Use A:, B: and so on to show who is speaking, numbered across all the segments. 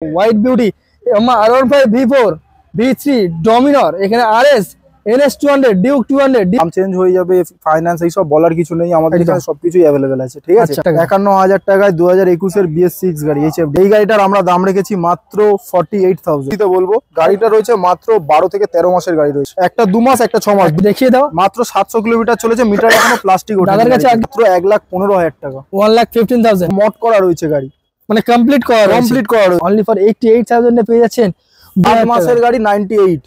A: White beauty R15 V4 V3 ডমিনর এখানে RS NS 200 Duke 200
B: দাম change হয়ে যাবে, ফাইন্যান্স এই সব বলার কিছু নেই, আমাদের এখানে সবকিছুই अवेलेबल আছে। ঠিক আছে, ৫১,০০০ টাকায় ২০২১ এর BS6 গাড়ি। এই গাড়িটার আমরা দাম রেখেছি মাত্র 48,000 দিতে বলবো। গাড়িটা রয়েছে মাত্র ১২ থেকে ১৩ মাসের গাড়ি রয়েছে, একটা ২ মাস একটা ৬ মাস।
A: দেখিয়ে দাও,
B: মাত্র 700 কিলোমিটার চলেছে, মিটার এখনো প্লাস্টিক ওঠেনি।
A: দাদার কাছে
B: মাত্র ১,১৫,০০০ টাকা,
A: 1,15,000
B: মড করা রয়েছে গাড়ি,
A: মানে কমপ্লিট করা রয়েছে। অনলি ফর 88,000 এ পেয়ে যাচ্ছেন
B: ৮ মাসের গাড়ি 98।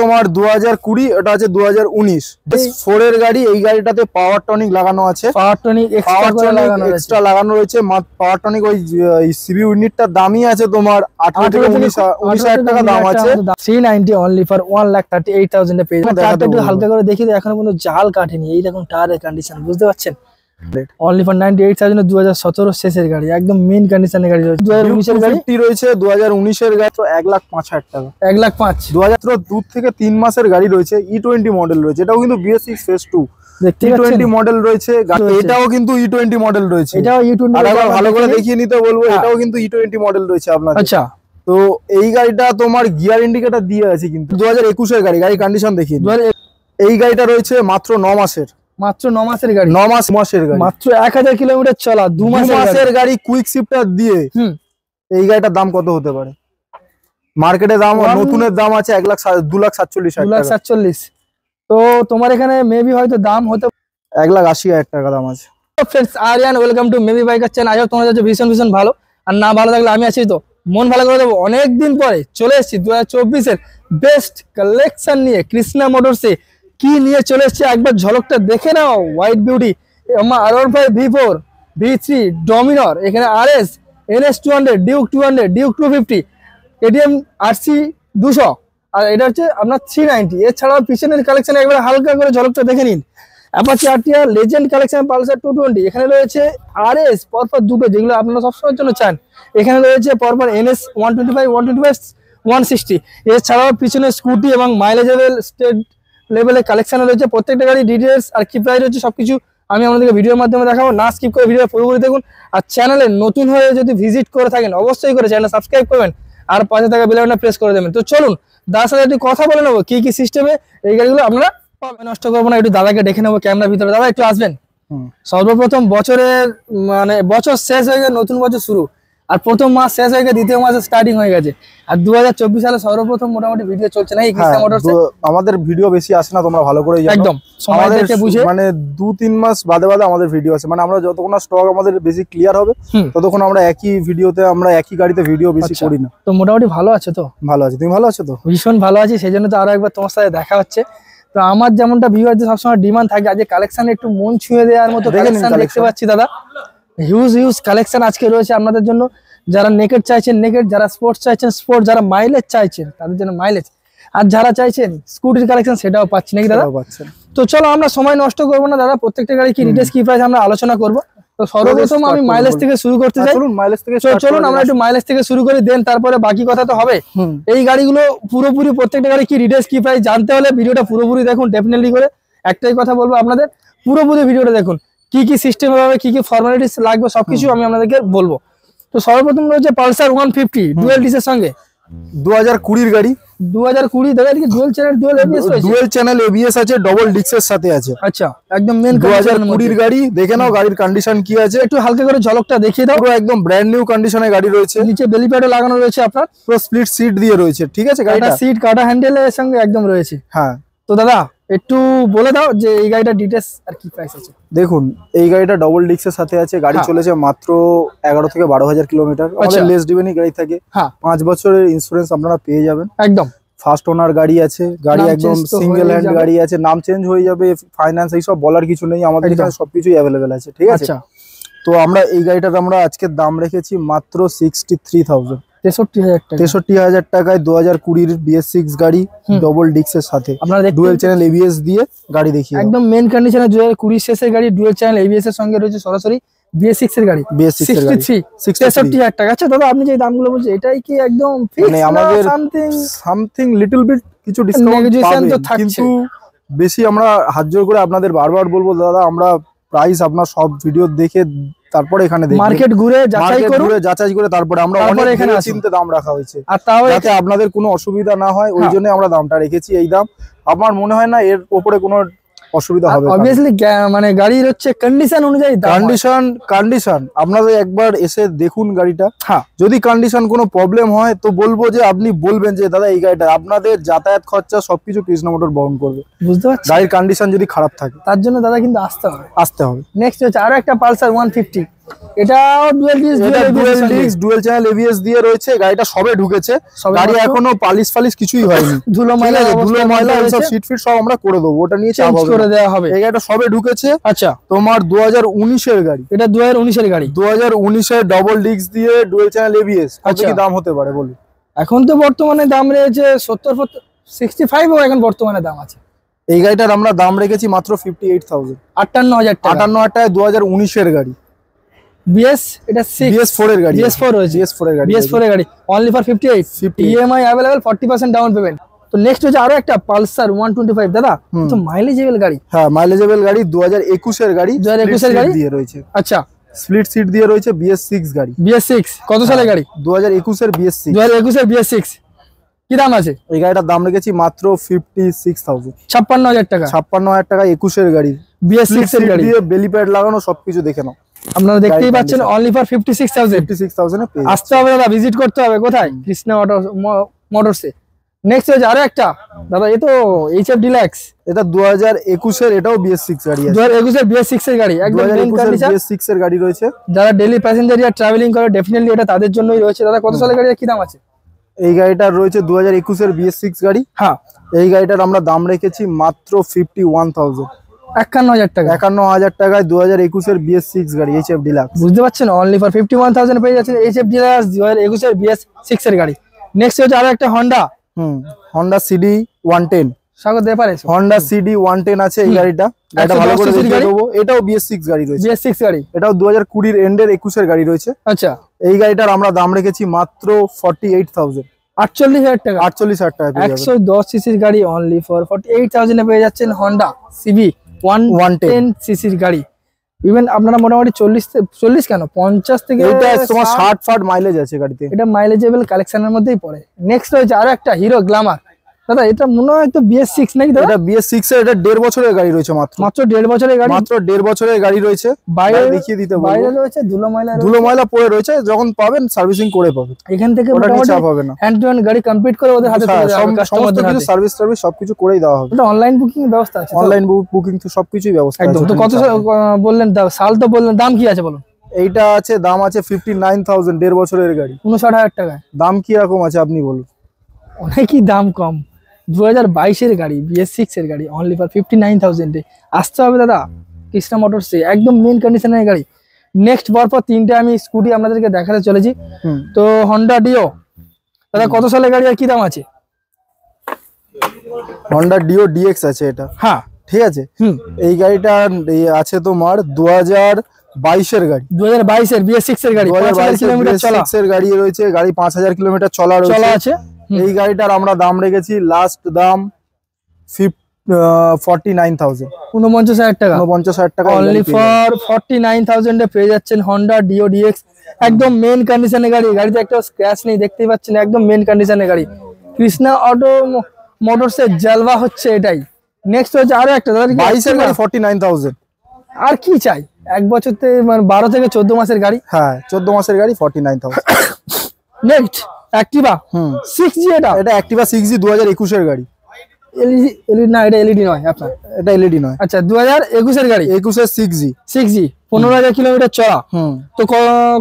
B: তোমার 2020, এটা আছে 2019 4 এর গাড়ি। এই গাড়িটাতে পাওয়ার টনিক লাগানো আছে,
A: পাওয়ার টনিক
B: এক্সট্রা লাগানো রয়েছে। পাওয়ার টনিক ওই সিবি ইউনিটটার দামই আছে তোমার 18 থেকে 19,000 টাকা দাম আছে।
A: 390 অনলি ফর 1,38,000 এ পেয়ে যাবেন। টায়ারটা একটু হালকা করে দেখিয়ে এখনো পর্যন্ত জাল কাটেনি, এই দেখুন টায়ারের কন্ডিশন, বুঝতে পারছেন? অনলি ফর 98,000 2017 শেষের গাড়ি, একদম মেইন কন্ডিশনের গাড়ি রয়েছে। 2019 এর গাড়ি
B: রয়েছে, 2019 এর গাড়ি তো 1,05,000 টাকা,
A: 1,05,000।
B: 2002 থেকে 3 মাসের গাড়ি রয়েছে, E20 মডেল রয়েছে, এটাও কিন্তু BS6 ফেজ 2 E20 মডেল রয়েছে। এটাও কিন্তু E20 মডেল রয়েছে,
A: এটাও E20
B: ভালো করে দেখিয়ে নিতে বলবো। এটাও কিন্তু E20 মডেল রয়েছে আপনার।
A: আচ্ছা,
B: তো এই গাড়িটা তোমার গিয়ার ইন্ডিকেটর দিয়ে আছে কিন্তু 2021 এর গাড়ি। গাড়ি কন্ডিশন দেখিয়ে এই গাড়িটা রয়েছে মাত্র 9 মাসের,
A: মাত্র 9 মাসের গাড়ি,
B: 9 মাসের গাড়ি,
A: মাত্র 1000 কিলোমিটার চলা, 2 মাসের
B: গাড়ি কুইক শিফটার দিয়ে। এই গাড়িটার দাম কত হতে পারে? মার্কেটে দাম নতুনের দাম আছে 2,47,000
A: তো তোমার এখানে মেবি হয়তো দাম হতে
B: 1,80,000 টাকা দাম আছে।
A: Friends, Aryan welcome to maybe biker channel. আজ তোমরা যাচ্ছে ভীষণ ভালো, আর না ভালো থাকলে আমি আছি তো, মন ভালো করে দেবো। অনেকদিন পরে চলে এসেছি 2024 এর বেস্ট কালেকশন নিয়ে। কৃষ্ণা মোটরসে কি নিয়ে চলে এসেছে একবার ঝলকটা দেখে নাও। White beauty R15 V4 V3 ডমিনর এখানে RS NS 200 Duke 200 Duke 250 KTM RC 200, আর এটা হচ্ছে আপনার 390। এছাড়াও পিছনের কালেকশন একবার হালকা করে ঝলকটা দেখে নিন। Apache RTR legend collection, Pulsar 220, এখানে রয়েছে RS পরপর দুটো, যেগুলো আপনারা সবসময়ের জন্য চান। এখানে রয়েছে পরপর NS 125 125 160। এছাড়াও পিছনে স্কুটি এবং মাইলেজেবল স্টেট লেভেলের কালেকশন রয়েছে। প্রত্যেকটা গাড়ি ডিটেলস আর কি প্রাইস রয়েছে সবকিছু আমি আপনাদেরকে ভিডিওর মাধ্যমে দেখাবো। না স্কিপ করে ভিডিও পুরোপুরি দেখুন। আর চ্যানেলে নতুন হয়ে যদি ভিজিট করে থাকেন অবশ্যই করে চ্যানেল সাবস্ক্রাইব করবেন আর পাশে থাকা বেল বাটনটা প্রেস করে দেবেন। তো চলুন দাদার সাথে একটু কথা বলে নেবো কি সিস্টেমে এই গাড়িগুলো আপনারা পাবেন। নষ্ট করবো না, একটু দাদাকে দেখে নেবো ক্যামেরার ভিতরে। দাদা একটু আসবেন। সর্বপ্রথম বছরের মানে বছর শেষ হয়ে গেছে, নতুন বছর শুরু, আর প্রথম মাস শেষ হয়ে গেছে, দ্বিতীয় মাসে স্টার্টিং হয়ে গেছে, আর 2024 সালে সর্বপ্রথম মোটামুটি ভিডিও চলছে না এই কৃষ্ণা মোটরসে। আমাদের
B: ভিডিও বেশি আসে না, তোমরা ভালো করে জানো।
A: একদম সময় দেখে বুঝে,
B: মানে 2-3 মাস বাদে আমাদের ভিডিও আছে। মানে আমরা যতক্ষণ না স্টক আমাদের বেশি ক্লিয়ার হবে ততক্ষণ আমরা একই ভিডিওতে, আমরা একই গাড়িতে ভিডিও বেশি করি না।
A: তো মোটামুটি ভালো আছে তো?
B: ভালো আছে, তুমি ভালো আছো তো?
A: ভীষণ ভালো আছি, সেই জন্য তো আরো একবার তোমার সাথে দেখা হচ্ছে। তো আমার যেমনটা ভিউয়ারদের সবসময় ডিমান্ড থাকে, আজকে কালেকশন একটু মন ছুঁয়ে দেওয়ার মতো কালেকশন দেখতে পাচ্ছি দাদা। হিউজ কালেকশন আজকে রয়েছে আপনাদের জন্য। যারা নেকেট চাইছেন নেকেট, যারা স্পোর্টস চাইছেন স্পোর্টস, যারা মাইলেজ চাইছেন তাদের জন্য মাইলেজ, আর যারা চাইছেন স্কুটির কালেকশন সেটাও পাচ্ছি নাকি দাদা? তো চলো আমরা সময় নষ্ট করবো না দাদা, প্রত্যেকটা গাড়ি কি ডিটেইলস কি প্রাইস আমরা আলোচনা করবো। তো সর্বপ্রথম আমি মাইলেজ থেকে শুরু করতে চাই। চলুন আমরা একটু মাইলেজ থেকে শুরু করি, দেন তারপরে বাকি কথা তো হবে। এই গাড়িগুলো পুরোপুরি প্রত্যেকটা গাড়ি কি ডিটেইলস কি প্রাইস জানতে হলে ভিডিওটা পুরোপুরি দেখুন ডেফিনেটলি করে। একটাই কথা বলবো আপনাদের, পুরোপুরি ভিডিওটা দেখুন, কি সিস্টেম হবে, কি ফর্মালিটিস লাগবে সবকিছু আমি আপনাদেরকে বলবো। তো সর্বপ্রথম রয়েছে পালসার 150 ডুয়েল ডিসের সঙ্গে,
B: 2020 গাড়ি,
A: 2020 দেখা যাচ্ছে dual channel
B: dual channel ABS আছে, ডবল ডিক্সের সাথে আছে।
A: আচ্ছা, একদম মেন
B: 2020 গাড়ি। দেখে নাও গাড়ির কন্ডিশন কি আছে,
A: একটু হালকা করে ঝলকটা দেখিয়ে দাও।
B: পুরো একদম ব্র্যান্ড নিউ কন্ডিশনে গাড়ি রয়েছে,
A: নিচে বেলি প্যাডও লাগানো রয়েছে আপনার,
B: পুরো স্প্লিট সিট দিয়ে রয়েছে। ঠিক আছে, গাড়িটা
A: সিট কাটা হ্যান্ডেলের সঙ্গে একদম রয়েছে।
B: হ্যাঁ,
A: তো দাদা একটু বলে দাও যে এই গাড়িটা ডিটেইলস আর কি প্রাইস আছে।
B: দেখুন এই গাড়িটা ডবল ডিক্সের সাথে আছে, গাড়ি চলেছে মাত্র 11 থেকে 12,000 কিলোমিটার। আমাদের লেস ডিভেনি গাড়ি থাকে, 5 বছরের ইন্স্যুরেন্স আপনারা পেয়ে যাবেন।
A: একদম
B: ফার্স্ট ওনার গাড়ি আছে, গাড়ি একদম সিঙ্গেল হ্যান্ড গাড়ি আছে, নাম চেঞ্জ হয়ে যাবে, ফাইন্যান্স এই সব বলার কিছু নেই, আমাদের এখানে সবকিছুই अवेलेबल আছে। ঠিক আছে, তো আমরা এই গাড়িটার আমরা আজকে দাম রেখেছি মাত্র 63,000, 63,000 টাকায় 2020 BS6 গাড়ি ডবল ডিক্সের সাথে, আপনারা ডুয়েল চ্যানেল ABS দিয়ে গাড়ি দেখিয়ে
A: একদম মেন কন্ডিশনে 2020 শেষের গাড়ি, ডুয়েল চ্যানেল ABS এর সঙ্গে রয়েছে সরাসরি BS6 এর গাড়ি, BS6 এর গাড়ি 63,000 টাকা। আচ্ছা দাদা আপনি যে দামগুলো বলছেন এটাই কি একদম ফিক্স না? আমাদের
B: সামথিং লিটল বিট কিছু ডিসকাউন্ট পাবেন, কিন্তু বেশি আমরা হাত জোর করে আপনাদের বারবার বলবো দাদা, আমরা প্রাইস আপনার সব ভিডিও দেখে তারপরে এখানে দেখবেন,
A: মার্কেট ঘুরে
B: যাচাই করে তারপরে আমরা অনেক এখানে চিন্তে দাম রাখা হয়েছে,
A: আর তাও
B: যাতে আপনাদের কোনো অসুবিধা না হয়, ওই জন্য আমরা দামটা রেখেছি এই দাম। আমার মনে হয় না এর উপরে কোনো অসুবিধা হবে।
A: অবভিয়াসলি মানে গাড়ির হচ্ছে কন্ডিশন অনুযায়ী
B: কন্ডিশন আপনাদের একবার এসে দেখুন গাড়িটা,
A: হ্যাঁ
B: যদি কন্ডিশন কোনো প্রবলেম হয় তো বলবো যে আপনি বলবেন যে দাদা এই গাড়িটা, আপনাদের যাতায়াত খরচা সবকিছু কৃষ্ণ মোটর বহন করবে,
A: বুঝতে পারছেন।
B: গাড়ির কন্ডিশন যদি খারাপ থাকে
A: তার জন্য দাদা কিন্তু আসতে হবে। নেক্সট হচ্ছে আরো একটা পালসার 150, এটাও
B: ডুয়াল চ্যানেল এবিএস দিয়ে রয়েছে, গাড়িটা সবে ঢুকেছে, গাড়ি এখনো পালিশ কিছুই হয়নি,
A: ধুলো ময়লা
B: সব সিট ফিট সব আমরা করে দেবো, ওটা নিয়ে
A: চেঞ্জ করে দেওয়া হবে।
B: এই গাড়িটা সবে ঢুকেছে।
A: আচ্ছা,
B: তোমার 2019 এর গাড়ি,
A: এটা 2019 এর গাড়ি,
B: 2019 এর ডবল ডিস্ক দিয়ে ডুয়াল চ্যানেল এবিএস, কত কি দাম হতে পারে বলুন?
A: এখন তো বর্তমানে দাম রয়েছে 65 ও এখন বর্তমানে দাম আছে।
B: এই গাড়িটার আমরা দাম রেখেছি মাত্র 58,000,
A: 58,000
B: টাকায় 2019 এর গাড়ি,
A: বিএস, এটা
B: BS4 এর গাড়ি,
A: BS4 রয়েছে,
B: BS4 এর গাড়ি,
A: BS4 এর গাড়ি only for 58, EMI available, 40% down payment. তো নেক্সট হচ্ছে আরো একটা পালসার 125 দাদা, তো মাইলেজেবল গাড়ি,
B: হ্যাঁ মাইলেজেবল গাড়ি, 2021 এর গাড়ি,
A: 2021 এর গাড়ি
B: দিয়ে রয়েছে।
A: আচ্ছা,
B: স্প্লিট সিট দিয়ে রয়েছে, BS6 গাড়ি,
A: BS6 কত সালের গাড়ি?
B: 2021 এর BS6,
A: 2021 এর BS6 কি দাম আছে?
B: এই গাড়িটার দাম রেখেছি মাত্র 56,000,
A: 56,000 টাকা,
B: 56,000 টাকা, 21 এর গাড়ি,
A: BS6 এর গাড়ি
B: দিয়ে বেলি প্যাড লাগানো, সবকিছু দেখে নাও,
A: আপনারা দেখতেই পাচ্ছেন অনলি ফর 56,000 এ আসতে হবে দাদা, ভিজিট করতে হবে কোথায়? কৃষ্ণা মোটরসে। নেক্সট হচ্ছে আরো একটা দাদা, এই তো HF ডিলাক্স,
B: এটা 2021 এর, এটাও BS6 গাড়ি আছে,
A: 2021 এর BS6 এর গাড়ি, একদম মেইন কন্ডিশন,
B: BS6 এর গাড়ি রয়েছে।
A: যারা ডেইলি প্যাসেঞ্জার আর ট্রাভেলিং করে ডেফিনেটলি এটা তাদের জন্যই রয়েছে। দাদা কত সালের গাড়ি, কি দাম আছে?
B: এই গাড়িটার রয়েছে 2021 এর BS6 গাড়ি,
A: হ্যাঁ
B: এই গাড়িটার আমরা দাম রেখেছি মাত্র 51,000,
A: 51,000 টাকা,
B: 51,000 টাকায় 2021 এর BS6 গাড়ি, HF ডিলাক্স,
A: বুঝতে পারছেন অনলি ফর 51,000 পেয়ে যাচ্ছেন HF ডিলাক্স 2021 এর BS6 এর গাড়ি। নেক্সট হচ্ছে আরো একটা হন্ডা,
B: হন্ডা সিডি 110,
A: স্বাগত দে পারে,
B: হন্ডা সিডি 110 আছে এই গাড়িটা, এটা ভালো করে দেখিয়ে দেবো, এটাও BS6 গাড়ি রয়েছে,
A: BS6 গাড়ি,
B: এটাও 2020 এর এন্ডের 21 এর গাড়ি রয়েছে।
A: আচ্ছা,
B: এই গাড়িটার আমরা দাম রেখেছি মাত্র 48,000,
A: 48,000 টাকা,
B: 48,000 টাকা পেয়ে যাবেন।
A: 110 সিসির গাড়ি অনলি ফর 48,000 এ পেয়ে যাচ্ছেন হন্ডা সিবি 110 সিসির গাড়ি। ইভেন আপনারা মোটামুটি 40 কেন 50 থেকে
B: এটা তোমার 60 মাইলেজ আছে গাড়িতে,
A: এটা মাইলেজেবল কালেকশনের মধ্যেই পড়ে। নেক্সট হচ্ছে আরো একটা হিরো গ্ল্যামার, দাদা এটা মনে হয় তো BS6 নাকি দাদা?
B: এটা BS6 এর, এটা 1.5 বছরের গাড়ি রয়েছে, মাত্র
A: 1.5 বছরের গাড়ি,
B: মাত্র 1.5 বছরের গাড়ি রয়েছে। বাইরে দেখিয়ে দিতে বলবো,
A: বাইরে রয়েছে ধুলো ময়লা
B: পড়ে রয়েছে, যখন পাবেন সার্ভিসিং করে পাবেন,
A: এখান থেকে
B: মোটামুটি চাপ হবে না,
A: হ্যান্ড টু হ্যান্ড গাড়ি কমপ্লিট করে ওদের হাতে তুলে দেওয়া হবে,
B: সমস্ত কিছু সার্ভিস সবকিছু করেই দেওয়া হবে।
A: এটা অনলাইন বুকিং এর ব্যবস্থা আছে,
B: অনলাইন বুকিং তো সবকিছুই ব্যবস্থা আছে।
A: একদম। তো কত বললেন সাল, তো বললেন দাম কি আছে বলুন?
B: এইটা আছে, দাম আছে 59,000, 1.5 বছরের গাড়ি,
A: 59,000 টাকা।
B: দাম কি রকম আছে আপনি বলুন?
A: অনেকই দাম কম, 2022 এর গাড়ি, BS6 এর গাড়ি অনলি ফর 59,000 এ আসতে হবে দাদা কৃষ্ণা মোটরসে, একদম মেন কন্ডিশনের গাড়ি। নেক্সট পরপর তিনটে আমি স্কুটি আপনাদেরকে দেখাতে চলেছি। তো হন্ডা ডিও দাদা কত সালের গাড়ি আর কি দাম আছে?
B: হন্ডা ডিও DX আছে এটা,
A: হ্যাঁ
B: ঠিক আছে। এই গাড়িটা আছে তোমার 2022 এর গাড়ি,
A: 2022 এর BS6 এর গাড়ি,
B: 2022 কিলোমিটার চলা এর গাড়ি রয়েছে, গাড়ি 5000 কিলোমিটার চলা আছে। এই গাড়িটার আমরা দাম রেখেছি লাস্ট দাম 49,000,
A: 49,000 টাকা,
B: 49,000 টাকা
A: অনলি ফর 49,000 এ পেয়ে যাচ্ছেন হন্ডা ডিও DX, একদম মেন কন্ডিশনের গাড়ি, গাড়িতে একটা স্ক্র্যাচ নেই, দেখতেই পাচ্ছেন একদম মেন কন্ডিশনের গাড়ি। কৃষ্ণা অটো মোটরসের জালওয়া হচ্ছে এটাই। নেক্সট হচ্ছে আরো একটা দাদা
B: 22 এর গাড়ি 49,000,
A: আর কি চাই, এক বছর মানে 12 থেকে 14 মাসের গাড়ি,
B: হ্যাঁ 14 মাসের গাড়ি 49,000।
A: নেক্সট অ্যাক্টিভা 6G, এটা
B: অ্যাক্টিভা 6G 2021 এর গাড়ি,
A: এলইডি না, এটা এলইডি নয় আপনার,
B: এটা এলইডি নয়।
A: আচ্ছা 2021 এর গাড়ি,
B: 21 এর 6G
A: 15,000 কিলোমিটার চলা। তো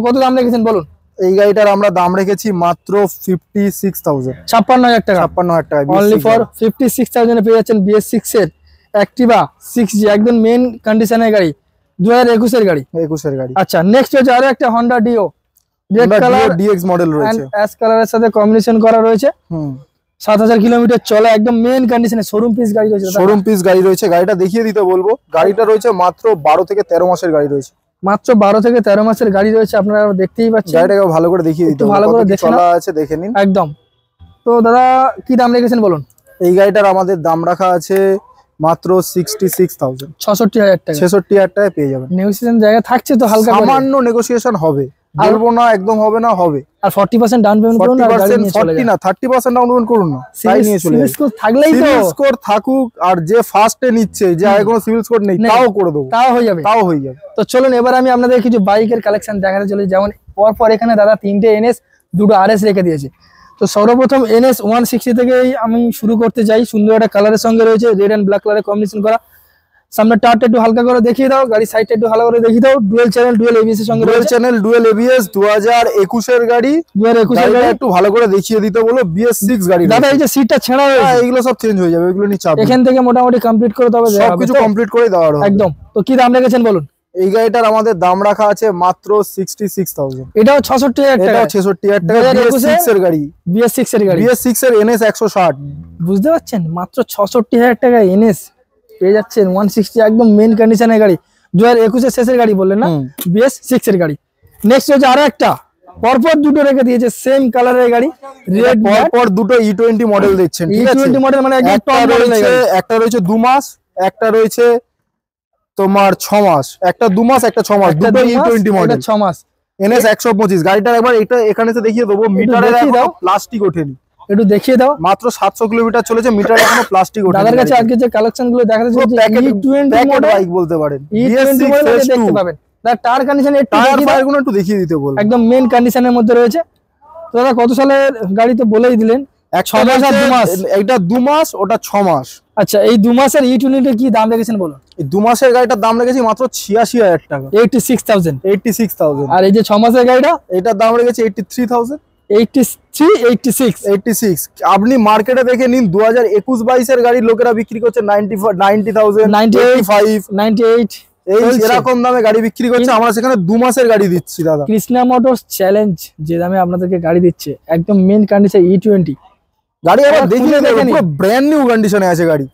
A: কত দাম রেখেছেন বলুন?
B: এই গাড়িটার আমরা দাম রেখেছি মাত্র 56,000,
A: 56,000 টাকা,
B: 56,000 টাকা,
A: অনলি ফর 56,000 এ পেয়ে যাচ্ছেন BS6 এর অ্যাক্টিভা 6G, একদম মেন কন্ডিশনের গাড়ি, 2021 এর গাড়ি,
B: 21 এর গাড়ি।
A: আচ্ছা নেক্সট হচ্ছে আরো একটা Honda deo, red colour
B: DX model রয়েছে,
A: অ্যাশ কালারের সাথে কম্বিনেশন করা রয়েছে, 7,000 কিলোমিটার চলা, একদম মেন কন্ডিশনে শোরুম পিস গাড়ি রয়েছে,
B: শোরুম পিস গাড়ি রয়েছে। গাড়িটা দেখিয়ে দিতে বলবো, গাড়িটা রয়েছে মাত্র 12 থেকে 13 মাসের গাড়ি রয়েছে,
A: মাত্র 12 থেকে 13 মাসের গাড়ি রয়েছে, আপনারা দেখতেই পাচ্ছেন।
B: গাড়িটাকে ভালো করে দেখিয়ে দিতে,
A: ভালো করে
B: চলা আছে দেখে নিন
A: একদম। তো দাদা কি দাম রেখেছেন বলুন?
B: এই গাড়িটার আমাদের দাম রাখা আছে মাত্র 66,000,
A: 66,000 টাকা,
B: 66,000 টাকায় পেয়ে যাবেন।
A: নেগোসিয়েশন জায়গা থাকছে তো, হালকা
B: সামান্য নেগোসিয়েশন হবে, বলবো না একদম হবে না, হবে।
A: আর 40% ডাউন পেমেন্ট করুন আর গাড়ি নিয়ে চলে
B: 40
A: যান।
B: না 30% ডাউন পেমেন্ট করুন না, তাই নিয়ে চলে যান।
A: স্কোর থাকলেই তো,
B: সিভিল স্কোর থাকুক, আর যে ফার্স্টে নিচ্ছে যে আর কোনো সিভিল স্কোর নেই তাও করে দেবো,
A: তাও হয়ে যাবে,
B: তাও হয়ে যাবে।
A: তো চলুন এবার আমি আপনাদের কিছু বাইকের কালেকশন দেখাতে চলি। যেমন পরপর এখানে দাদা 3টে NS 2টো RS রেখে দিয়েছে। তো সর্বপ্রথম NS 160 থেকেই আমি শুরু করতে চাই। সুন্দর একটা কালারের সঙ্গে রয়েছে, রেড এন্ড ব্ল্যাক কালারের কম্বিনেশন করা। সামনে টায়ারটা একটু হালকা করে দেখিয়ে দাও, গাড়ির সাইডটা একটু হালকা করে দেখিয়ে দাও। ডুয়েল চ্যানেল ডুয়েল ABS এর সঙ্গে
B: ডুয়েল
A: রয়েছে,
B: চ্যানেল ডুয়েল ABS 2021 এর গাড়ি,
A: 2021 এর গাড়ি।
B: একটু ভালো করে দেখিয়ে দিতে বলো। BS6 গাড়ি
A: দাদা এই যে সিটটা ছেঁড়া হয়েছে,
B: এগুলো সব চেঞ্জ হয়ে যাবে, এগুলো নিয়ে চাপ নেই।
A: এখান থেকে মোটামুটি কমপ্লিট করে তবে
B: সবকিছু কমপ্লিট করে দেওয়া হবে
A: একদম। তো কি দাম রেখেছেন বলুন?
B: এই গাড়িটার আমাদের দাম রাখা আছে মাত্র 66,000,
A: এটাও 66,000 টাকা,
B: এটাও 66,000 টাকা। BS6 এর গাড়ি,
A: BS6 এর গাড়ি,
B: BS6 এর NS 160,
A: বুঝতে পারছেন মাত্র 66,000 টাকা NS পেয়ে যাচ্ছেন 160, একদম মেন কন্ডিশনের গাড়ি। 2021 এর শেষের গাড়ি বললেন না, BS6 এর গাড়ি। নেক্সট হচ্ছে আরো একটা, পরপর দুটো রেখে দিয়েছে সেম কালারের গাড়ি, রেড
B: পরপর দুটো E20 মডেল দিচ্ছেন, ঠিক আছে?
A: E20 মডেল মানে একদম টপ মডেলের গাড়ি।
B: একটা রয়েছে 2 মাস, একটা রয়েছে তোমার 6 মাস, একটা 2 মাস একটা 6 মাস, দুটো E20 মডেল
A: 6 মাস।
B: NS 125 গাড়িটার একবার এটা এখানে এসে দেখিয়ে দেবো। মিটারে এখনো প্লাস্টিক ওঠেনি,
A: একটু দেখিয়ে দাও।
B: মাত্র 700 কিলোমিটার চলেছে, মিটারে এখনো প্লাস্টিক ওঠেনি।
A: দাদার কাছে আজকে যে কালেকশন গুলো দেখাতে চলেছে E20 মডেল
B: বাইক বলতে পারেন,
A: E20 মডেল দেখতে পাবেন। দাদা টায়ার কন্ডিশন একটু
B: একটু দেখিয়ে দিতে বলবো,
A: একদম মেন কন্ডিশনের মধ্যে রয়েছে। তো দাদা কত সালের গাড়ি তো বলেই দিলেন,
B: 6 মাস আর 2 মাস, এইটা 2 মাস ওটা 6 মাস।
A: আচ্ছা এই 2 মাসের E20 কি দাম রেখেছেন বলুন?
B: এই 2 মাসের গাড়িটার দাম রেখেছি মাত্র 86,000 টাকা,
A: 86,000,
B: 86,000।
A: আর এই যে 6 মাসের গাড়িটা
B: এটার দাম রেখেছি 83,000,
A: 83, 86।
B: আপনি মার্কেটে দেখে নিন 2021-22 এর গাড়ি লোকেরা বিক্রি করছে 90,000,
A: 98,
B: এই এরকম দামে গাড়ি বিক্রি করছে। আমরা সেখানে 2 মাসের গাড়ি দিচ্ছি দাদা।
A: কৃষ্ণা মোটরস চ্যালেঞ্জ যে দামে আপনাদেরকে গাড়ি দিচ্ছে, একদম মেন কন্ডিশন E20
B: গাড়ি আবার দেখিয়ে দেখেন, পুরো ব্র্যান্ড নিউ কন্ডিশনে আছে গাড়ি।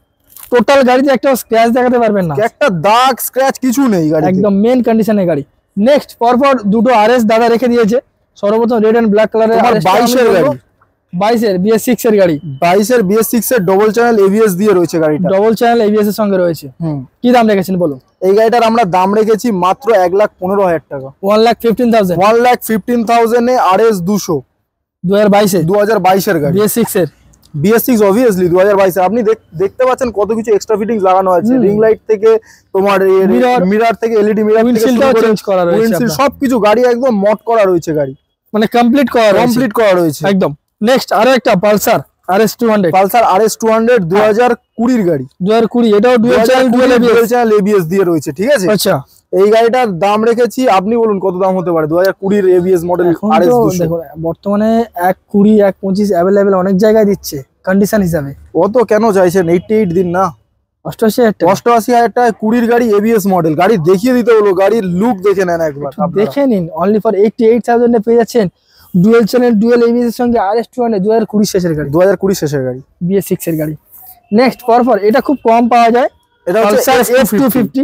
A: টোটাল গাড়িতে একটা স্ক্র্যাচ দেখাতে পারবেন না,
B: একটা দাগ স্ক্র্যাচ কিছু নেই গাড়ি,
A: একদম মেন কন্ডিশনের গাড়ি। নেক্সট পরপর দুটো RS দাদা রেখে দিয়েছে। সর্বপ্রথম রেড এন্ড ব্ল্যাক কালারের
B: 22 এর গাড়ি,
A: 22 এর BS6 এর গাড়ি,
B: 22 এর BS6 এর ডবল চ্যানেল ABS দিয়ে রয়েছে গাড়িটা,
A: ডবল চ্যানেল ABS এর সঙ্গে রয়েছে। কি দাম রেখেছেন বলুন?
B: এই গাড়িটার আমরা দাম রেখেছি মাত্র 1,15,000 টাকা,
A: 1,15,000,
B: 1,15,000 এ RS 200,
A: 2022
B: এর গাড়ি,
A: BS6 এর।
B: BS6 অবভিয়াসলি 2022 আপনি দেখতে পাচ্ছেন কত কিছু এক্সট্রা ফিটিংস লাগানো আছে। রিং লাইট থেকে তোমার মিরর থেকে LED মিরর থেকে
A: চেঞ্জ করা রয়েছে,
B: সবকিছু গাড়ি একদম মড করা রয়েছে, গাড়ি
A: মানে কমপ্লিট করা রয়েছে
B: একদম।
A: নেক্সট আরো একটা পালসার RS200,
B: পালসার RS200 2020 এর গাড়ি,
A: 2020, এটাও ডুয়াল চ্যানেল
B: ABS দিয়ে রয়েছে, ঠিক আছে?
A: আচ্ছা
B: এই গাড়িটার দাম রেখেছি, আপনি বলুন কত দাম হতে পারে? 2020 ABS মডেল RS200।
A: দেখো বর্তমানে 1,20, 1,25 অ্যাভেলেবেল অনেক জায়গায় দিচ্ছে কন্ডিশন হিসাবে।
B: অত কেন চাইছেন? 88 দিন না,
A: 88,000
B: টাকা 20 গাড়ি ABS মডেল, গাড়ি দেখিয়ে দিতে হলো, গাড়ির লুক দেখে নেন একবার,
A: দেখে নিন। অনলি ফর 88,000 এ পেয়ে যাচ্ছেন ডুয়াল চ্যানেল ডুয়াল ABS এর সঙ্গে RS200, 2020 শেষের গাড়ি,
B: 2020 শেষের গাড়ি,
A: BS6 এর গাড়ি। নেক্সট পরপর এটা খুব কম পাওয়া যায়,
B: এটা হচ্ছে
A: F250।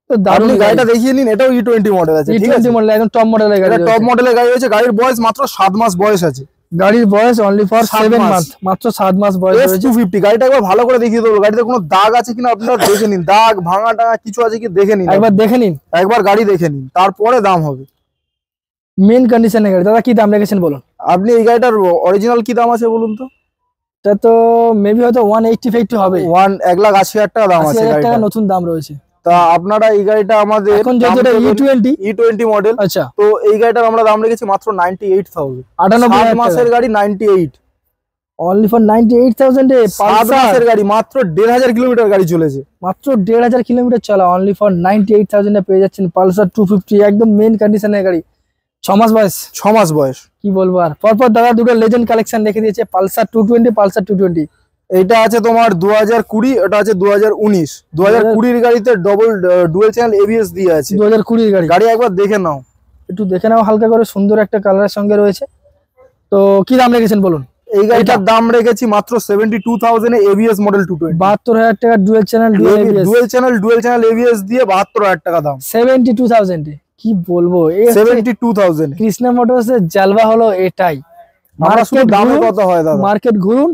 A: তো দারুণ
B: গাড়িটা দেখিয়ে নিন, এটাও E20 মডেল আছে, ঠিক আছে?
A: E20 মডেল একদম টপ মডেলের গাড়ি,
B: টপ মডেলের গাড়ি হয়েছে। গাড়ির বয়স মাত্র 7 মাস বয়স আছে,
A: গাড়ির বয়স অনলি ফর 7 মান্থ, মাত্র 7 মাস বয়স রয়েছে।
B: F250 গাড়িটা একবার ভালো করে দেখিয়ে দেবো, গাড়িতে কোনো দাগ আছে কিনা আপনারা দেখে নিন, দাগ ভাঙা টাঙা কিছু আছে কি দেখে নিন,
A: একবার দেখে নিন,
B: একবার গাড়ি দেখে নিন, তারপরে দাম হবে।
A: মেন কন্ডিশনের গাড়ি। দাদা কি দাম রেখেছেন বলুন?
B: আপনি এই গাড়িটার অরিজিনাল কি দাম আছে বলুন তো?
A: এটা তো মেবি হয়তো 185 হবে,
B: 1,80,000 টাকা দাম আছে,
A: 80,000 টাকা নতুন দাম রয়েছে।
B: তা আপনারা এই গাড়িটা আমাদের
A: এখন যেটা
B: E20 মডেল,
A: আচ্ছা,
B: তো এই গাড়িটার আমরা দাম রেখেছি মাত্র 98,000,
A: 98
B: মাসের গাড়ি 98,
A: অনলি ফর 98,000 এ
B: 7 মাসের গাড়ি, মাত্র 1,500 কিলোমিটার গাড়ি চলেছে,
A: মাত্র 1,500 কিলোমিটার চলা, অনলি ফর 98,000 এ পেয়ে যাচ্ছেন পালসার 250, একদম মেন কন্ডিশনের গাড়ি, 6 মাস বয়স,
B: 6 মাস বয়স।
A: কি বলবো আর। পরপর দাদা দুটো লেজেন্ড কালেকশন রেখে দিয়েছে, পালসার 220, পালসার 220।
B: এটা আছে তোমার 2020, এটা আছে 2019। 2020 এর গাড়িতে ডুয়াল চ্যানেল ABS দিয়ে আছে,
A: 2020 এর গাড়ি।
B: গাড়ি একবার দেখে নাও,
A: একটু দেখে নাও হালকা করে, সুন্দর একটা কালারের সঙ্গে রয়েছে। তো কি দাম রেখেছেন বলুন?
B: এই গাড়িটার দাম রেখেছি মাত্র 72,000 এ ABS মডেল 220,
A: 72,000 টাকা ডুয়াল চ্যানেল
B: ABS দিয়ে 72,000 টাকা দাম,
A: 72,000 এ। কি বলবো,
B: 72,000
A: কৃষ্ণা মোটরস এর জালবা হলো এটাই।
B: দামে কত হয় দাদা?
A: মার্কেট ঘুরুন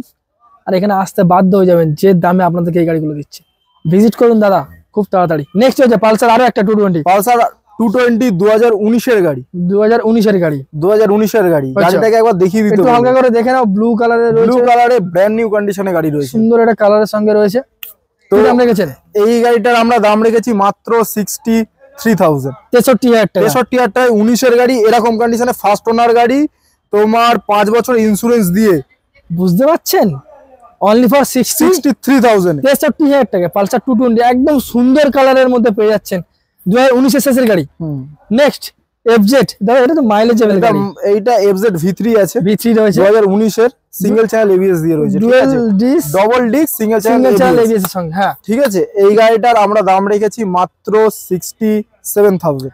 A: আর এখানে আসতে বাধ্য হয়ে যাবেন যে দামে আপনাদেরকে এই গাড়িগুলো দিচ্ছে। ভিজিট করুন দাদা খুব তাড়াতাড়ি। নেক্সট হচ্ছে পালসার আরো একটা 220,
B: পালসার 220 2019 এর গাড়ি,
A: 2019 এর গাড়ি,
B: 2019 এর গাড়ি। গাড়িটাকে একবার দেখিয়ে দিতে
A: একটু হালকা করে দেখে নাও। ব্লু কালারের রয়েছে,
B: ব্লু কালারে ব্র্যান্ড নিউ কন্ডিশনে গাড়ি রয়েছে,
A: সুন্দর একটা কালারের সঙ্গে রয়েছে। তো দাম রেখেছেন
B: এই গাড়িটার আমরা দাম রেখেছি মাত্র 63,000,
A: 63,000 টাকা।
B: 63,000 টাকায় 19 এর গাড়ি, এরকম কন্ডিশনে ফার্স্ট ওনার গাড়ি, তোমার 5 বছর ইন্স্যুরেন্স দিয়ে।
A: বুঝতে পারছেন, অনলি ফর
B: 63,000
A: 63,000 টাকা পালসার 220 একদম সুন্দর কালারের মধ্যে পেয়ে যাচ্ছেন, 2019 শেষের গাড়ি। নেক্সট এফজেড, দাদা এটা তো মাইলেজ লেভেল গাড়ি।
B: এইটা এফজেড V3 আছে,
A: V3 রয়েছে
B: 2019 এর, সিঙ্গেল চ্যানেল এবিএস দিয়ে রয়েছে, ঠিক আছে, double disc single channel
A: ABS এর সঙ্গে। হ্যাঁ
B: ঠিক আছে। এই গাড়িটার আমরা দাম রেখেছি মাত্র 67,000,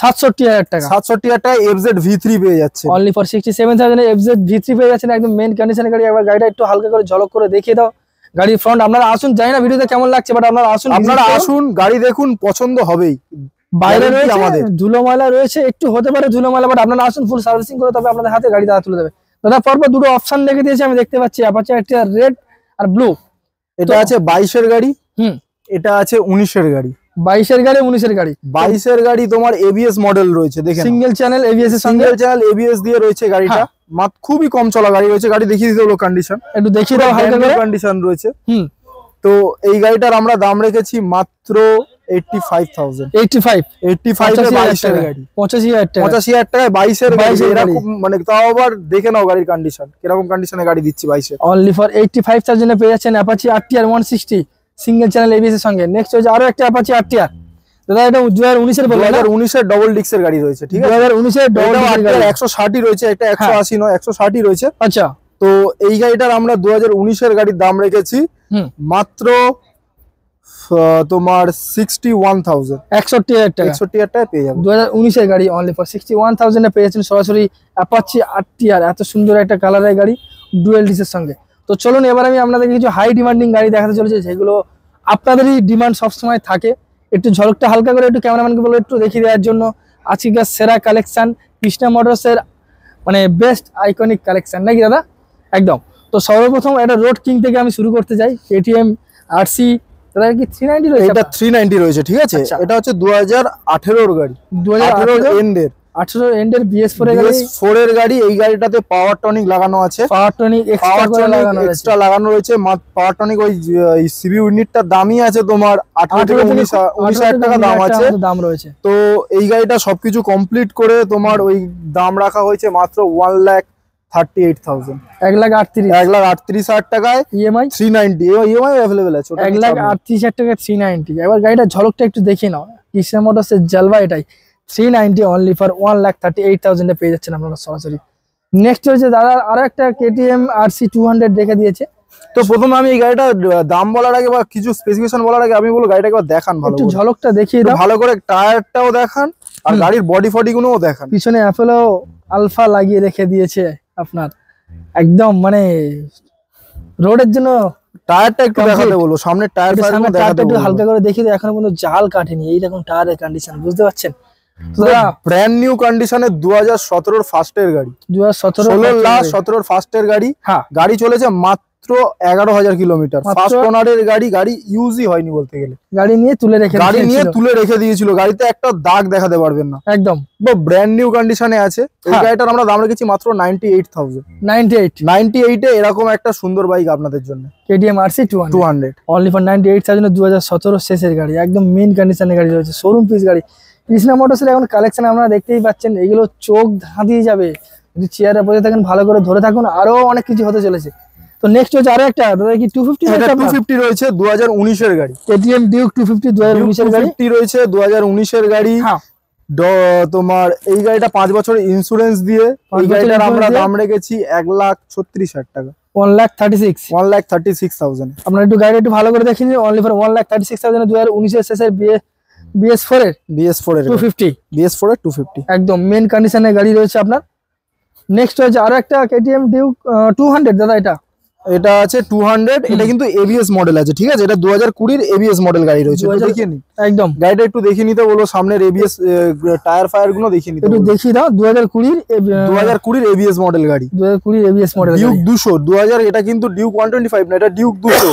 A: 67,000 টাকা।
B: 67,000 টাকায় এফজেড V3 পেয়ে যাচ্ছে,
A: only for 67,000 A FZ V3 পেয়ে যাচ্ছেন, একদম মেন কন্ডিশনের গাড়ি। একবার গাড়িটা একটু হালকা করে ঝলক করে দেখিয়ে দাও গাড়ির ফ্রন্ট। আপনারা আসুন, জানি না ভিডিওতে কেমন লাগছে, বাট আপনারা আসুন,
B: গাড়ি দেখুন, পছন্দ হবেই।
A: বাইরে রয়েছে আমাদের ধুলো ময়লা রয়েছে, একটু হতে পারে ধুলো ময়লা, বাট আপনারা আসুন ফুল সার্ভিসিং করে, তবে আপনাদের হাতে গাড়ি দাদা তুলে দেবে। দাদা পরপর দুটো অপশন রেখে দিয়েছে আমি দেখতে পাচ্ছি, অ্যাপাচি একটা রেড আর ব্লু।
B: এটা আছে 22 এর গাড়ি, এটা আছে 19 এর গাড়ি।
A: 22 এর গাড়ি 19 এর গাড়ি।
B: 22 এর গাড়ি তোমার এবিএস মডেল রয়েছে, দেখেন
A: সিঙ্গেল চ্যানেল এবিএস এর সঙ্গে,
B: সিঙ্গেল চ্যানেল এবিএস দিয়ে রয়েছে গাড়িটা। খুবই কম চলা গাড়ি রয়েছে, গাড়ি দেখিয়ে দিতে হলো কন্ডিশন,
A: একটু দেখিয়ে দাও হালকা করে
B: কন্ডিশন রয়েছে। তো এই গাড়িটার আমরা দাম রেখেছি মাত্র 85,000,
A: 85
B: এর 22 এর গাড়ি,
A: 85,000 টাকা।
B: 85,000 টাকায় 22 এর গাড়ি। এরকম মানে তাও আবার দেখে নাও গাড়ির কন্ডিশন কিরকম কন্ডিশনে গাড়ি দিচ্ছি 22 এর।
A: অনলি ফর 85,000 এ পেয়ে যাচ্ছেন Apache RTR 160 single channel ABS এর সঙ্গে। নেক্সট হচ্ছে আরো একটা অ্যাপাচি আরটিআর, দাদা এটা 2019 এর বললেন,
B: 2019 এর ডবল ডিস্কের গাড়ি রয়েছে, ঠিক আছে,
A: 2019 এর ডবল ডিস্কের গাড়ি,
B: 160 রয়েছে, একটা 180 নয় 160 রয়েছে।
A: আচ্ছা,
B: তো এই গাড়িটার আমরা 2019 এর গাড়ির দাম রেখেছি মাত্র তোমার 61,000,
A: 61,000 টাকা।
B: 61,000 টাকায় পেয়ে যাবে
A: 2019 এর গাড়ি অনলি ফর 61,000 এ পেয়ে যাচ্ছেন সরাসরি অ্যাপাচি আরটিআর। এত সুন্দর একটা কালারের গাড়ি ডুয়েল ডিসের সঙ্গে। তো চলুন এবার আমি আপনাদেরকে কিছু হাই ডিমান্ডিং গাড়ি দেখাতে চলেছি, যেগুলো আপনাদেরই ডিমান্ড সবসময় থাকে। একটু ঝলকটা হালকা করে একটু ক্যামেরাম্যানকে বলে একটু দেখিয়ে দেওয়ার জন্য। আজকের সেরা কালেকশন কৃষ্ণা মোটরসের, মানে বেস্ট আইকনিক কালেকশন নাকি দাদা? একদম। তো সর্বপ্রথম একটা রোড কিং থেকে আমি শুরু করতে চাই, কেটিএম আরসি। দাদা কি 390 রয়েছে?
B: এটা 390 রয়েছে, ঠিক আছে। এটা হচ্ছে 2018 এর গাড়ি, 2018 এন্ডের,
A: 18 এন্ডের BS4 এর গাড়ি,
B: BS4 এর গাড়ি। এই গাড়িটাতে পাওয়ার টনিক লাগানো আছে,
A: পাওয়ার টনিক এক্সট্রা
B: লাগানো রয়েছে। পাওয়ার টনিক ওই সিবি ইউনিটটার দামই আছে তোমার 18 থেকে 19,000 টাকা দাম রয়েছে। তো এই গাড়িটা সবকিছু কমপ্লিট করে তোমার ওই দাম রাখা হয়েছে মাত্র 1,38,000, 1,38,000 টাকায় ইএমআই 390, ইএমআই अवेलेबल আছে,
A: 1,38,000 টাকা 390। এবার গাড়িটা ঝলকটা একটু দেখে নাও, কৃষ্ণা মোটরসের জালবা এটাই। 390 অনলি ফর 1,38,000 এ পেয়ে যাচ্ছেন আপনারা সরাসরি। নেক্সট হচ্ছে দাদা আরো একটা কেটিএম আরসি 200 দেখে দিয়েছে।
B: তো প্রথমে আমি এই গাড়িটা দাম বলার আগে বা কিছু স্পেসিফিকেশন বলার আগে আমি বলবো গাড়িটাকে দেখান ভালো,
A: একটু ঝলকটা দেখিয়ে দাও
B: ভালো করে, টায়ারটাও দেখান আর গাড়ির বডি ফডি গুলোও দেখান।
A: পিছনে অ্যাপোলো আলফা লাগিয়ে রেখে দিয়েছে আপনার, একদম মানে রোডের জন্য।
B: টায়ারটা একটু দেখাতে বলবো, সামনের টায়ারটা
A: একটু হালকা করে দেখিয়ে দাও, এখনো পর্যন্ত জাল কাটেনি, এইরকম টায়ারের কন্ডিশন, বুঝতে পারছেন?
B: ব্র্যান্ড নিউ কন্ডিশনে 2017 এর ফার্স্টের গাড়ি, 2017 ফার্স্টের গাড়ি। গাড়ি চলেছে মাত্র 11,000 কিলোমিটার, ফার্স্ট ওনারের গাড়ি, গাড়ি ইউজই হয়নি বলতে গেলে।
A: গাড়ি নিয়ে তুলে
B: রেখে দিয়েছিল, গাড়িতে একটা দাগ দেখাতে পারবেন না,
A: একদম
B: ব্র্যান্ড নিউ কন্ডিশনে আছে। এই গাড়িটার আমরা দাম রেখেছি মাত্র 98,000, 98 এ এরকম একটা সুন্দর বাইক আপনাদের জন্য,
A: কেটিএম আরসি 200 অনলি ফর 98,000, 2017 শেষের গাড়ি, একদম মেন কন্ডিশনের গাড়ি রয়েছে, শোরুম পিস গাড়ি। কৃষ্ণা মোটরসের এখন কালেকশন আপনারা দেখতেই পাচ্ছেন, এগুলো চোখ ধাঁধিয়ে যাবে যদি চেয়ারে বসে থাকেন, ভালো করে ধরে থাকুন, আরো অনেক কিছু হতে চলেছে। তো নেক্সট হচ্ছে আরো একটা, দাদা কি 250
B: রয়েছে 2019 এর গাড়ি,
A: কেটিএম ডিউক 250 2019 এর গাড়ি
B: রয়েছে, 2019 এর গাড়ি। তোমার এই গাড়িটা 5 বছর ইন্স্যুরেন্স দিয়ে, এই গাড়িটার আমরা দাম রেখেছি 1,36,000 টাকা, 1,36,000।
A: আপনারা একটু গাড়ি একটু ভালো করে দেখে নিন, অনলি ফর 1,36,000 2019 এর শেষের BS4 এর 250,
B: BS4 এর 250
A: একদম মেন কন্ডিশনের গাড়ি রয়েছে আপনার। নেক্সট হচ্ছে আরো একটা কেটিএম ডিউক 200, দাদা এটা
B: এটা আছে 200, এটা কিন্তু এবিএস মডেল আছে, ঠিক আছে? এটা 2020 এবিএস মডেল গাড়ি রয়েছে, দেখিয়ে নি
A: একদম
B: গাড়িটা একটু দেখিয়ে নিতে বলবো, সামনের এবিএস টায়ার ফায়ার গুলো দেখিয়ে নিতে
A: একটু দেখিয়ে দাও।
B: 2020 এবিএস মডেল গাড়ি,
A: 2020 এবিএস মডেল
B: ডিউক 200 2000, এটা কিন্তু ডিউক 125 না, এটা ডিউক 200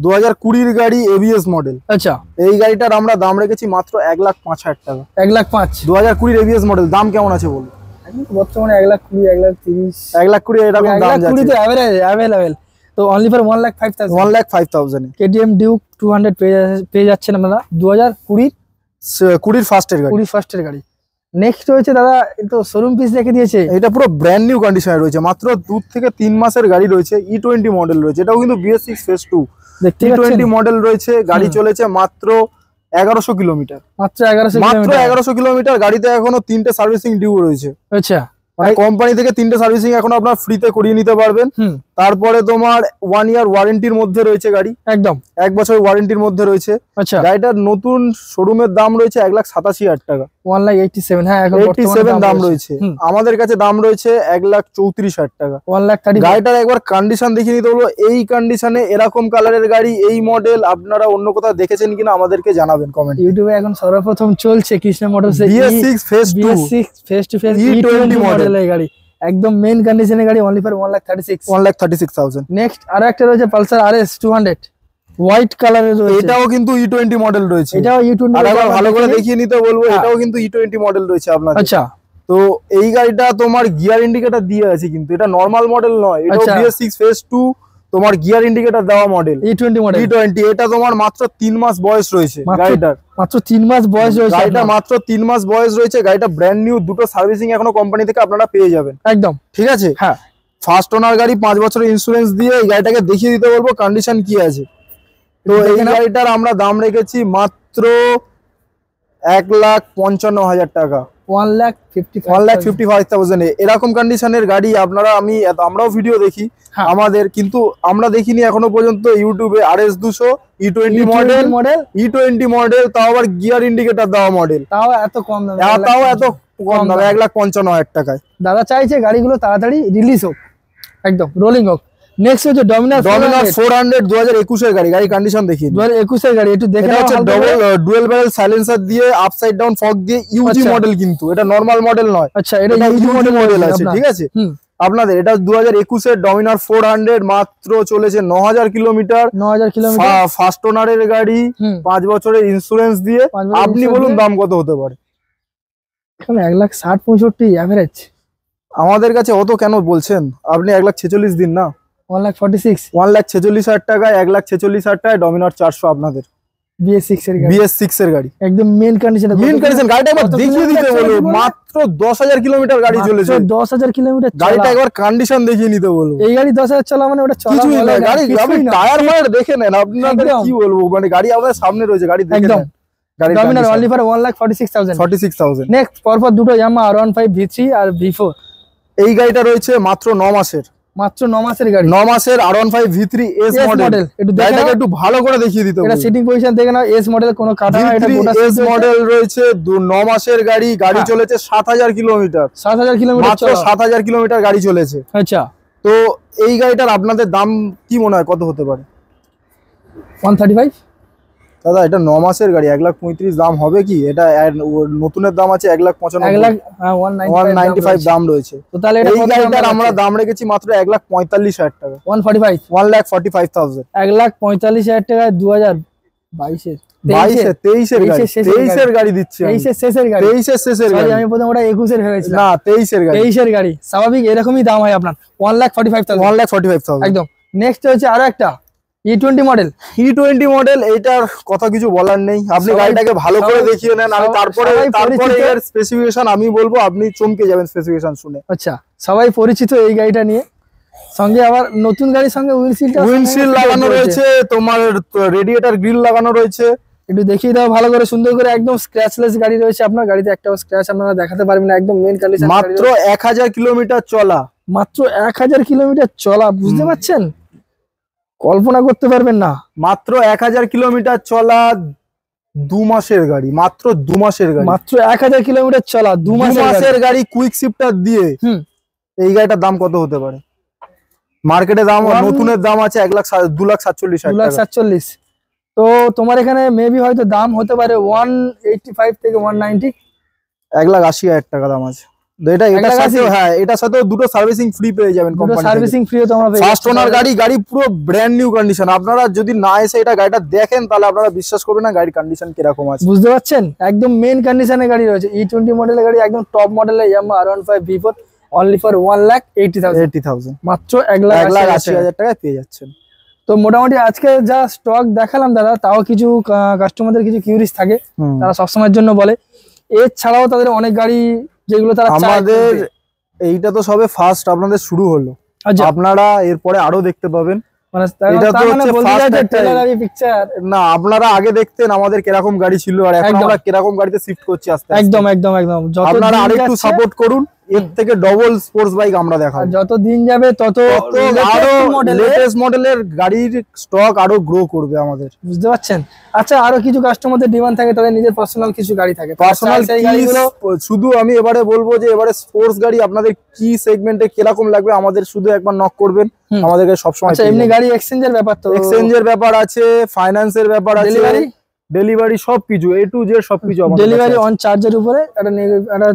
B: 2020 গাড়ি এবিএস মডেল।
A: আচ্ছা,
B: এই গাড়িটার আমরা দাম রেখেছি মাত্র 1,05,000 টাকা।
A: 1,05,000
B: 2020 এবিএস মডেল, দাম কেমন আছে বলুন?
A: বর্তমানে 1,20,000 1,30,000
B: 1,20,000 এরকম দাম যাচ্ছে।
A: 1,20,000 তো অ্যাভেলেবল, তো অনলি ফর 1,05,000
B: 1,05,000
A: কেটিএম ডিউক 200 পেয়ে যাচ্ছেন আপনারা 2020
B: ফার্স্টের গাড়ি,
A: 20 ফার্স্টের গাড়ি। নেক্সট হয়েছে দাদা, তো শোরুম পিস রেখে দিয়েছে,
B: এটা পুরো ব্র্যান্ড নিউ কন্ডিশনে রয়েছে, মাত্র 2 থেকে 3 মাসের গাড়ি রয়েছে, E20 মডেল রয়েছে, এটাও কিন্তু BS6 ফেজ 2 E20 মডেল রয়েছে। গাড়ি চলেছে মাত্র 1100 কিলোমিটার,
A: মাত্র 1100
B: কিলোমিটার। গাড়িতে এখনো 3টে সার্ভিসিং ডিউ রয়েছে।
A: আচ্ছা,
B: মানে কোম্পানি থেকে 3টে সার্ভিসিং এখন আপনার ফ্রিতে করিয়ে নিতে পারবেন। তারপরে তোমার 1 ইয়ার ওয়ারেন্টির মধ্যে রয়েছে গাড়ি, একদম 1 বছর ওয়ারেন্টির মধ্যে রয়েছে।
A: আচ্ছা,
B: গাড়িটার নতুন শোরুমের দাম রয়েছে 1,87,000 টাকা,
A: 1,87,000। হ্যাঁ, এখন
B: 87 দাম রয়েছে। আমাদের কাছে দাম রয়েছে 1,34,000 টাকা,
A: 1,30,000।
B: গাড়িটার একবার কন্ডিশন দেখিয়ে নিতে বলবো। এই কন্ডিশনে এরকম কালারের গাড়ি, এই মডেল আপনারা অন্য কোথাও দেখেছেন কিনা আমাদেরকে জানাবেন কমেন্ট।
A: ইউটিউবে এখন সর্বপ্রথম চলছে Krishna motors
B: BS6 phase 2
A: face to face E20 মডেলের গাড়ি, একদম মেইন কন্ডিশনের গাড়ি, অনলি ফর
B: 1,36,000।
A: নেক্সট আর একটা রয়েছে পালসার RS 200 হোয়াইট কালারের রয়েছে,
B: এটাও কিন্তু E20 মডেল রয়েছে,
A: এটাও E20।
B: আরেকবার ভালো করে দেখিয়ে নিতে বলবো, এটাও কিন্তু E20 মডেল রয়েছে আপনাদের।
A: আচ্ছা,
B: তো এই গাড়িটা তোমার গিয়ার ইন্ডিকেটর দিয়ে আছে, কিন্তু এটা নরমাল মডেল নয়, এটা BS6 ফেজ 2 তোমার গিয়ার ইন্ডিকেটর দেওয়া মডেল, E20 মডেল। এটা তোমার মাত্র 3 মাস বয়স রয়েছে গাড়িটার,
A: মাত্র 3 মাস বয়স রয়েছে
B: গাড়িটা, মাত্র 3 মাস বয়স রয়েছে। গাড়িটা ব্র্যান্ড নিউ, দুটো সার্ভিসিং এখনো কোম্পানি থেকে আপনারা পেয়ে যাবেন, একদম ঠিক আছে।
A: হ্যাঁ,
B: ফার্স্ট ওনার গাড়ি, 5 বছরের ইন্স্যুরেন্স দিয়ে এই গাড়িটাকে দেখিয়ে দিতে বলবো কন্ডিশন কি আছে। তো এই গাড়িটার আমরা দাম রেখেছি মাত্র 1,55,000 টাকা, 1,55,000। এরকম কন্ডিশনের গাড়ি আমরাও ভিডিও দেখি আমাদের, কিন্তু আমরা দেখিনি এখনো পর্যন্ত ইউটিউবে RS 200 E20 মডেল, তাও আবার গিয়ার ইন্ডিকেটর দেওয়া মডেল, তাও এত কম দামে, 1,55,000 টাকায়।
A: দাদা চাইছে গাড়িগুলো তাড়াতাড়ি রিলিজ হোক, একদম রোলিং হোক। নেক্সট হচ্ছে ডমিনার
B: 400 2021 এর গাড়ি, গাড়ি কন্ডিশন দেখি
A: 2021 এর গাড়ি, একটু দেখে নাও।
B: হচ্ছে ডুয়াল ব্যারেল সাইলেন্সার দিয়ে, আপসাইড ডাউন ফগ দিয়ে, UG মডেল, কিন্তু এটা নরমাল মডেল নয়।
A: আচ্ছা, এটা
B: UG মডেল আছে, ঠিক আছে আপনাদের। এটা 2021 এর ডমিনার 400, মাত্র চলেছে 9,000 কিলোমিটার, ফার্স্ট ওনারের গাড়ি, 5 বছরের ইন্স্যুরেন্স দিয়ে। আপনি বলুন দাম কত হতে পারে?
A: 1,60,65 এভারেজ।
B: আমাদের কাছে অত কেন বলছেন? আপনি 1,46,000 দিন না,
A: 1,46,000
B: টাকায়, 1,46,000 টাকায় ডমিনার 400 আপনাদের, BS6 এর গাড়ি, একদম মেইন কন্ডিশন। গাড়িটা একবার দেখিয়ে দিতে বলবো, মাত্র 10,000 কিলোমিটার গাড়ি চলেছে,
A: 10,000 কিলোমিটার।
B: গাড়িটা একবার কন্ডিশন দেখিয়ে নিতে বলবো।
A: এই গাড়ি 10,000 চলা মানে ওটা চলা
B: কিছুই না, গাড়ি আপনি টায়ার ফায়ার দেখে নেন, আপনাদের কি বলবো, মানে গাড়ি আমাদের সামনে রয়েছে, গাড়ি দেখে নেন।
A: Dominar only for 1,46,000। নেক্সট পরপর দুটো Yamaha R15 V3 আর V4।
B: এই গাড়িটা রয়েছে মাত্র 9 মাসের,
A: মাত্র 9 মাসের গাড়ি,
B: 9 মাসের R15 V3 S মডেল। গাড়িটাকে একটু ভালো করে দেখিয়ে দিতে হবে,
A: এটা সিটিং পজিশন দেখে নাও। S মডেল, কোনো কাটা না, এটা গোটা
B: S মডেল রয়েছে, 9 মাসের গাড়ি, গাড়ি চলেছে 7,000 কিলোমিটার,
A: 7,000 কিলোমিটার,
B: মাত্র 7,000 কিলোমিটার গাড়ি চলেছে।
A: আচ্ছা,
B: তো এই গাড়িটার আপনাদের দাম কি মনে হয় কত হতে পারে?
A: 135।
B: দাদা এটা 9 মাসের গাড়ি, 1,35,000 দাম হবে কি? এটা নতুনের দাম আছে 1,95,000, 195 দাম রয়েছে। তো তাহলে এই গাড়িটার আমরা দাম রেখেছি মাত্র 1,45,000 টাকা, 1,45,000,
A: 1,45,000 টাকায় 2022
B: 23 এর গাড়ি দিচ্ছে,
A: 23 এর শেষের গাড়ি,
B: 23 এর শেষের গাড়ি।
A: আমি প্রথমে ওটা 21 এর ভেবেছিলাম,
B: না 23 এর গাড়ি।
A: স্বাভাবিক এরকমই দাম হয় আপনার,
B: 1,45,000,
A: একদম। নেক্সট হচ্ছে আরো একটা E20 মডেল,
B: এইটার কথা কিছু বলার নেই, আপনি গাড়িটাকে ভালো করে দেখিয়ে নেন, আমি তারপরে এর স্পেসিফিকেশন আমি বলবো, আপনি চমকে যাবেন স্পেসিফিকেশন শুনে।
A: আচ্ছা, সবাই পরিচিত এই গাড়িটা নিয়ে, সঙ্গে আবার নতুন গাড়ির সঙ্গে উইন্ডশিল্ড
B: লাগানো রয়েছে, তোমার রেডিয়েটর গ্রিল লাগানো রয়েছে।
A: একটু দেখিয়ে দাও ভালো করে, সুন্দর করে, একদম স্ক্র্যাচলেস গাড়ি রয়েছে আপনার গাড়িতে, একটাও স্ক্র্যাচ আপনারা দেখাতে পারবেন না, একদম মেইন কন্ডিশন।
B: মাত্র 1,000 কিলোমিটার চলা,
A: মাত্র 1,000 কিলোমিটার চলা, বুঝতে পারছেন? কল্পনা করতে পারবেন না,
B: মাত্র 1,000 কিলোমিটার চলা, 2 মাসের গাড়ি, মাত্র 2 মাসের গাড়ি,
A: মাত্র 1,000 কিলোমিটার চলা, 2 মাসের গাড়ি,
B: কুইক শিফটার দিয়ে। এই গাড়িটার দাম কত হতে পারে? মার্কেটে দাম নতুনের দাম আছে 2,47,000
A: 2,47,000। তো তোমার এখানে মেবি হয়তো দাম হতে পারে 185 থেকে 190,
B: 1,80,000 টাকা দাম আছে। এটার সাথেও হ্যাঁ, এটার সাথেও দুটো সার্ভিসিং ফ্রি পেয়ে যাবেন কোম্পানি থেকে।
A: সার্ভিসিং ফ্রি তোমরা পেয়ে
B: ফার্স্ট ওনার গাড়ি পুরো ব্র্যান্ড নিউ কন্ডিশন। আপনারা যদি না এসে এটা গাড়িটা দেখেন তাহলে আপনারা বিশ্বাস করবেন না গাড়ির কন্ডিশন কিরকম আছে।
A: বুঝতে পারছেন, একদম মেন কন্ডিশনে গাড়ি রয়েছে। E20 মডেলের গাড়ি, একদম টপ মডেলের Yamaha R15 V4 only for 1,80,000, মাত্র 1,80,000
B: টাকায় পেয়ে যাচ্ছেন।
A: তো মোটামুটি আজকে যা স্টক দেখালাম দাদা, তাও কিছু কাস্টমারদের কিছু কিউরিজ থাকে, তারা সবসময়ের জন্য বলে। এছাড়াও তাদের অনেক গাড়ি যেগুলো তারা
B: আমাদের এইটা তো সবে ফার্স্ট আপনাদের শুরু হলো, আপনারা এরপরে আরো দেখতে পাবেন। এটা তো না, আপনারা আগে দেখতেন আমাদের কিরকম গাড়ি ছিল আর এখন আমরা কিরকম গাড়িতে শিফট করছি আস্তে আস্তে।
A: একদম একদম একদম,
B: আপনারা আরেকটু সাপোর্ট করুন, এর থেকে ডবল স্পোর্টস বাইক আমরা দেখাবো।
A: যত দিন যাবে তত
B: আরো লেটেস্ট মডেলের গাড়ির স্টক আরো গ্রো করবে আমাদের,
A: বুঝতে পারছেন। আচ্ছা, আরো কিছু কাস্টমারদের ডিমান্ড থাকে, তাদের নিজের পার্সোনাল কিছু গাড়ি থাকে।
B: পার্সোনাল গাড়িগুলো শুধু আমি এবারে বলবো যে এবারে স্পোর্টস গাড়ি আপনাদের কি সেগমেন্টে কিরকম লাগবে আমাদের শুধু একবার নক করবেন, আমাদেরকে সবসময়।
A: আচ্ছা, এমনি গাড়ি এক্সচেঞ্জের ব্যাপার তো,
B: এক্সচেঞ্জের ব্যাপার আছে, ফাইন্যান্সের ব্যাপার আছে, ডেলিভারি সবকিছু A to Z সবকিছু আমাদের
A: ডেলিভারি অন চার্জের উপরে একটা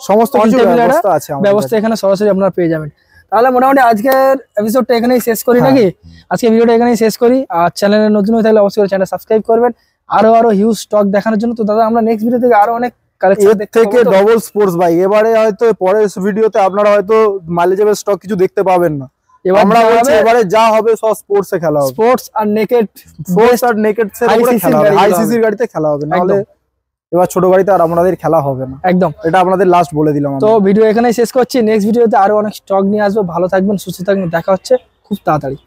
B: সমস্ত কিছু ব্যবস্থা আছে,
A: ব্যবস্থা এখানে সরাসরি আপনারা পেয়ে যাবেন। তাহলে মোটামুটি আজকের এপিসোডটা এখানেই শেষ করি নাকি? আজকে ভিডিওটা এখানেই শেষ করি। আর চ্যানেলে নতুন হয়ে থাকলে অবশ্যই চ্যানেল সাবস্ক্রাইব করবেন আরো হিউজ স্টক দেখানোর জন্য। তো দাদা, আমরা নেক্সট ভিডিও থেকে আরো অনেক কালেকশন
B: থেকে ডবল স্পোর্টস বাইক এবারে হয়তো পরের ভিডিওতে আপনারা হয়তো মাইলেজের স্টক কিছু দেখতে পাবেন না। আমরা বলছি এবারে যা হবে সব স্পোর্টস এ খেলা হবে,
A: স্পোর্টস আর নেকেড
B: হাই সিসির গাড়িতে খেলা হবে, নাহলে এবার ছোট গাড়িতে আর আমাদের খেলা হবে না।
A: একদম,
B: এটা আপনাদের লাস্ট বলে দিলাম।
A: তো ভিডিও এখানেই শেষ করছি, নেক্সট ভিডিওতে আরো অনেক স্টক নিয়ে আসবো। ভালো থাকবেন, সুস্থ থাকবেন, দেখা হচ্ছে খুব তাড়াতাড়ি।